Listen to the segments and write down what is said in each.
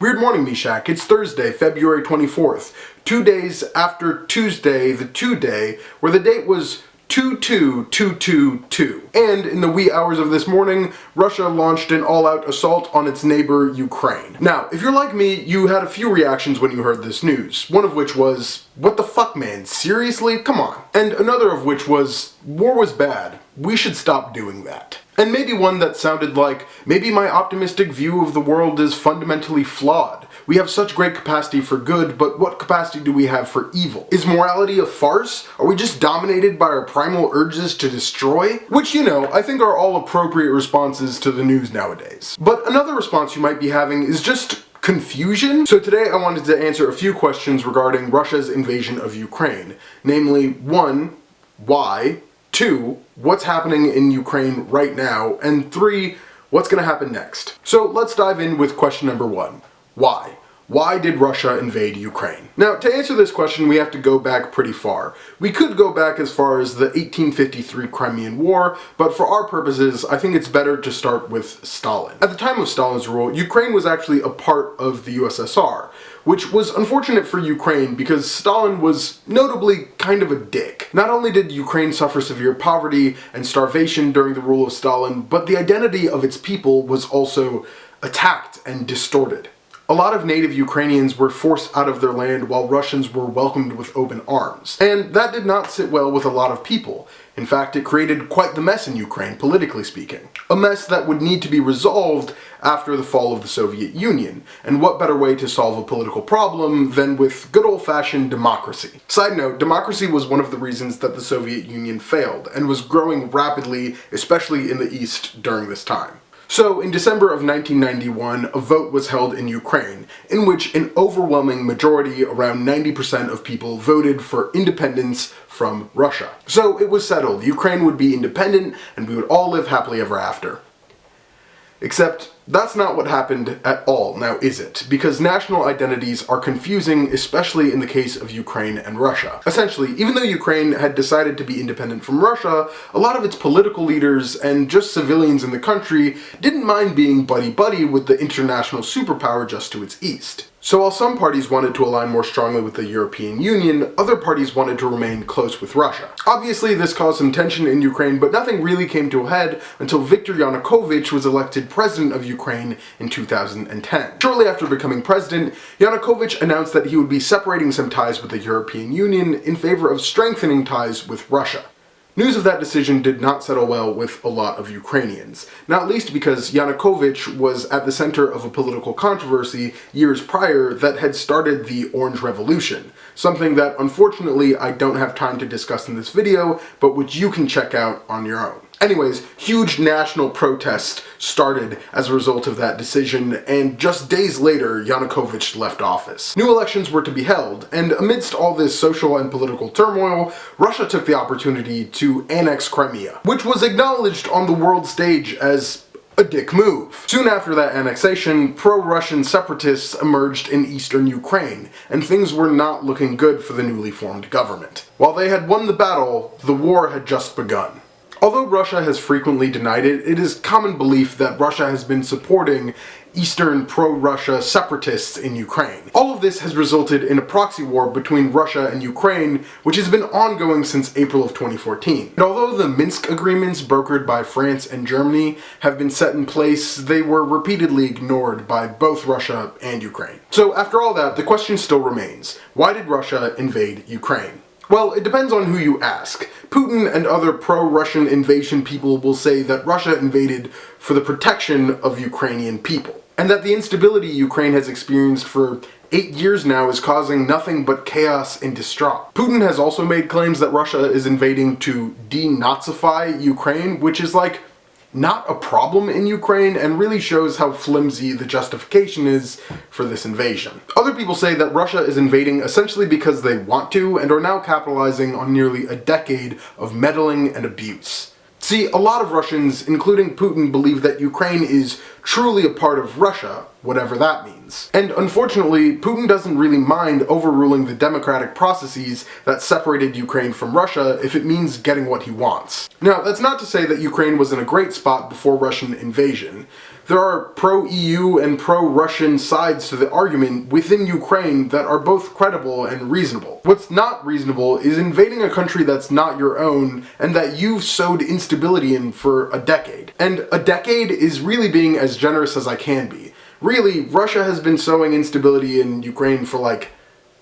Weird morning, Meshach. It's Thursday, February 24th, 2 days after Tuesday, the 2-day, where the date was 2-2-2-2-2. And in the wee hours of this morning, Russia launched an all-out assault on its neighbor, Ukraine. Now, if you're like me, you had a few reactions when you heard this news, one of which was, what the fuck, man, seriously? Come on. And another of which was, war was bad. We should stop doing that. And maybe one that sounded like, maybe my optimistic view of the world is fundamentally flawed. We have such great capacity for good, but what capacity do we have for evil? Is morality a farce? Are we just dominated by our primal urges to destroy? Which, you know, I think are all appropriate responses to the news nowadays. But another response you might be having is just confusion. So today I wanted to answer a few questions regarding Russia's invasion of Ukraine. Namely, 1, why? 2, what's happening in Ukraine right now? And 3, what's gonna happen next? So let's dive in with question number 1. Why? Why did Russia invade Ukraine? Now, to answer this question, we have to go back pretty far. We could go back as far as the 1853 Crimean War, but for our purposes, I think it's better to start with Stalin. At the time of Stalin's rule, Ukraine was actually a part of the USSR, which was unfortunate for Ukraine because Stalin was notably kind of a dick. Not only did Ukraine suffer severe poverty and starvation during the rule of Stalin, but the identity of its people was also attacked and distorted. A lot of native Ukrainians were forced out of their land while Russians were welcomed with open arms. And that did not sit well with a lot of people. In fact, it created quite the mess in Ukraine, politically speaking. A mess that would need to be resolved after the fall of the Soviet Union. And what better way to solve a political problem than with good old-fashioned democracy? Side note, democracy was one of the reasons that the Soviet Union failed, and was growing rapidly, especially in the East during this time. So, in December of 1991, a vote was held in Ukraine, in which an overwhelming majority, around 90% of people, voted for independence from Russia. So, it was settled. Ukraine would be independent, and we would all live happily ever after. Except, that's not what happened at all, now is it? Because national identities are confusing, especially in the case of Ukraine and Russia. Essentially, even though Ukraine had decided to be independent from Russia, a lot of its political leaders and just civilians in the country didn't mind being buddy-buddy with the international superpower just to its east. So while some parties wanted to align more strongly with the European Union, other parties wanted to remain close with Russia. Obviously, this caused some tension in Ukraine, but nothing really came to a head until Viktor Yanukovych was elected president of Ukraine in 2010. Shortly after becoming president, Yanukovych announced that he would be separating some ties with the European Union in favor of strengthening ties with Russia. News of that decision did not settle well with a lot of Ukrainians, not least because Yanukovych was at the center of a political controversy years prior that had started the Orange Revolution, something that unfortunately I don't have time to discuss in this video, but which you can check out on your own. Anyways, huge national protests started as a result of that decision, and just days later, Yanukovych left office. New elections were to be held, and amidst all this social and political turmoil, Russia took the opportunity to annex Crimea, which was acknowledged on the world stage as a dick move. Soon after that annexation, pro-Russian separatists emerged in eastern Ukraine, and things were not looking good for the newly formed government. While they had won the battle, the war had just begun. Although Russia has frequently denied it, it is common belief that Russia has been supporting Eastern pro-Russia separatists in Ukraine. All of this has resulted in a proxy war between Russia and Ukraine, which has been ongoing since April of 2014. And although the Minsk agreements brokered by France and Germany have been set in place, they were repeatedly ignored by both Russia and Ukraine. So after all that, the question still remains, why did Russia invade Ukraine? Well, it depends on who you ask. Putin and other pro-Russian invasion people will say that Russia invaded for the protection of Ukrainian people, and that the instability Ukraine has experienced for 8 years now is causing nothing but chaos and distraught. Putin has also made claims that Russia is invading to denazify Ukraine, which is like not a problem in Ukraine and really shows how flimsy the justification is for this invasion. Other people say that Russia is invading essentially because they want to and are now capitalizing on nearly a decade of meddling and abuse. See, a lot of Russians, including Putin, believe that Ukraine is truly a part of Russia, whatever that means. And unfortunately, Putin doesn't really mind overruling the democratic processes that separated Ukraine from Russia if it means getting what he wants. Now, that's not to say that Ukraine was in a great spot before Russian invasion. There are pro-EU and pro-Russian sides to the argument within Ukraine that are both credible and reasonable. What's not reasonable is invading a country that's not your own and that you've sowed instability in for a decade. And a decade is really being as generous as I can be. Really, Russia has been sowing instability in Ukraine for like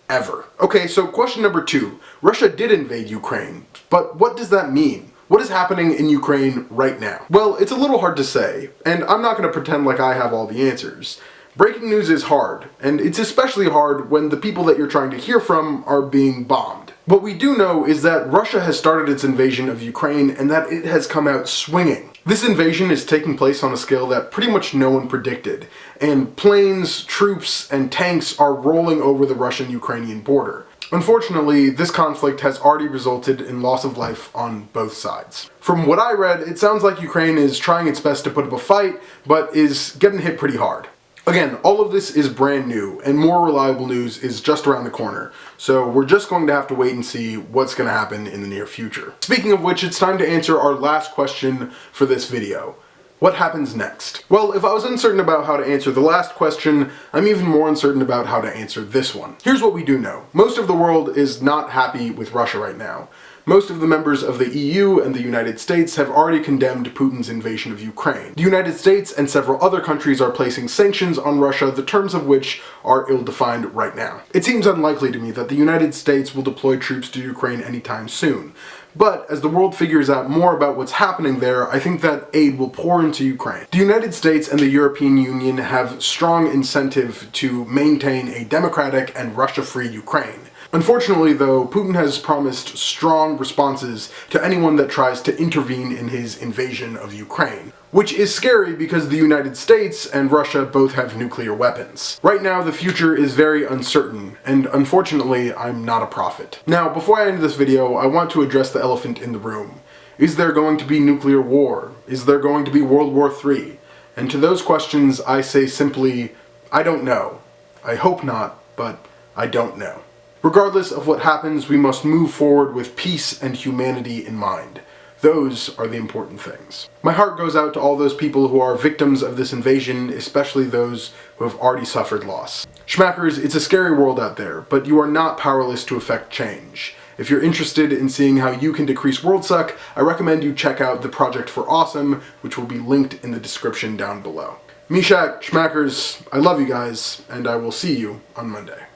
ever. Okay, so question number 2. Russia did invade Ukraine, but what does that mean? What is happening in Ukraine right now? Well, it's a little hard to say, and I'm not going to pretend like I have all the answers. Breaking news is hard, and it's especially hard when the people that you're trying to hear from are being bombed. What we do know is that Russia has started its invasion of Ukraine and that it has come out swinging. This invasion is taking place on a scale that pretty much no one predicted, and planes, troops, and tanks are rolling over the Russian-Ukrainian border. Unfortunately, this conflict has already resulted in loss of life on both sides. From what I read, it sounds like Ukraine is trying its best to put up a fight, but is getting hit pretty hard. Again, all of this is brand new, and more reliable news is just around the corner, so we're just going to have to wait and see what's going to happen in the near future. Speaking of which, it's time to answer our last question for this video. What happens next? Well, if I was uncertain about how to answer the last question, I'm even more uncertain about how to answer this one. Here's what we do know. Most of the world is not happy with Russia right now. Most of the members of the EU and the United States have already condemned Putin's invasion of Ukraine. The United States and several other countries are placing sanctions on Russia, the terms of which are ill-defined right now. It seems unlikely to me that the United States will deploy troops to Ukraine anytime soon. But as the world figures out more about what's happening there, I think that aid will pour into Ukraine. The United States and the European Union have strong incentive to maintain a democratic and Russia-free Ukraine. Unfortunately, though, Putin has promised strong responses to anyone that tries to intervene in his invasion of Ukraine. Which is scary because the United States and Russia both have nuclear weapons. Right now, the future is very uncertain, and unfortunately, I'm not a prophet. Now, before I end this video, I want to address the elephant in the room. Is there going to be nuclear war? Is there going to be World War III? And to those questions, I say simply, I don't know. I hope not, but I don't know. Regardless of what happens, we must move forward with peace and humanity in mind. Those are the important things. My heart goes out to all those people who are victims of this invasion, especially those who have already suffered loss. Schmackers, it's a scary world out there, but you are not powerless to affect change. If you're interested in seeing how you can decrease world suck, I recommend you check out the Project for Awesome, which will be linked in the description down below. Meshach, Schmackers, I love you guys, and I will see you on Monday.